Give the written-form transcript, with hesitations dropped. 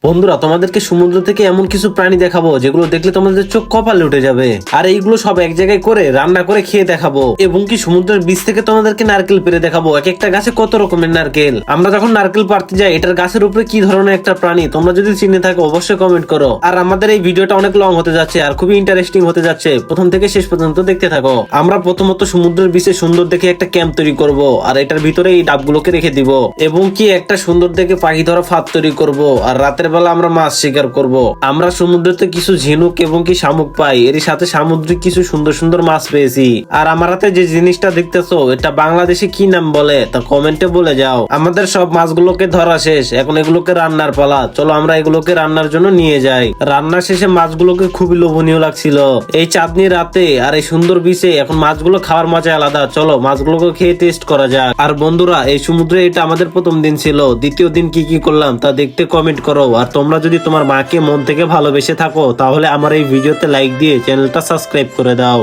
বন্ধুরা, তোমাদেরকে সমুদ্র থেকে এমন কিছু প্রাণী দেখাবো যেগুলো দেখলে তোমাদের চোখ কপালে উঠে যাবে। আর এইগুলো সব এক জায়গায় করে রান্না করে খেয়ে দেখাবো, এবং কি সমুদ্রের বীজ থেকে তোমাদেরকে নারকেল পেরে দেখাবো। এক একটা গাছে কত রকমের নারকেল। আমরা যখন নারকেল পাড়তে যাই, এটার গাছের উপরে কি ধরনের একটা প্রাণী তোমরা যদি চিনে থাকো অবশ্যই কমেন্ট করো। আর আমাদের এই ভিডিওটা অনেক লং হতে যাচ্ছে আর খুবই ইন্টারেস্টিং হতে যাচ্ছে, প্রথম থেকে শেষ পর্যন্ত দেখতে থাকো। আমরা প্রথমত সমুদ্রের বীচে সুন্দর দেখে একটা ক্যাম্প তৈরি করব, আর এটার ভিতরে এই ডাবগুলোকে রেখে দিব, এবং কি একটা সুন্দর দেখে পাখি ধরা ফাঁদ তৈরি করব। আর রাতের বেলা আমরা মাছ শিকার করব। আমরা সমুদ্রতে কিছু ঝিনুক এবং কি শামুক পাই, এর সাথে সামুদ্রিক কিছু সুন্দর সুন্দর মাছ পেয়েছি। আর আমার হাতে যে জিনিসটা দেখতেছো, এটা বাংলাদেশে কি নাম বলে তা কমেন্টে বলে যাও। আমাদের সব মাছগুলোকে ধরা শেষ, এখন এগুলোকে রান্নার পালা। চলো আমরা এগুলোকে রান্নার জন্য নিয়ে যাই। রান্নার শেষে মাছগুলোকে খুবই লোভনীয় লাগছিল এই চাঁদনি রাতে আর এই সুন্দর বিচে। এখন মাছগুলো খাওয়ার মজা আলাদা, চলো মাছগুলোকে খেয়ে টেস্ট করা যাক। আর বন্ধুরা, এই সমুদ্রে এটা আমাদের প্রথম দিন ছিল। দ্বিতীয় দিন কি কি করলাম তা দেখতে কমেন্ট করো। আর তোমরা যদি তোমার মাকে মন থেকে ভালোবেসে থাকো, তাহলে আমার এই ভিডিওতে লাইক দিয়ে চ্যানেলটা সাবস্ক্রাইব করে দাও।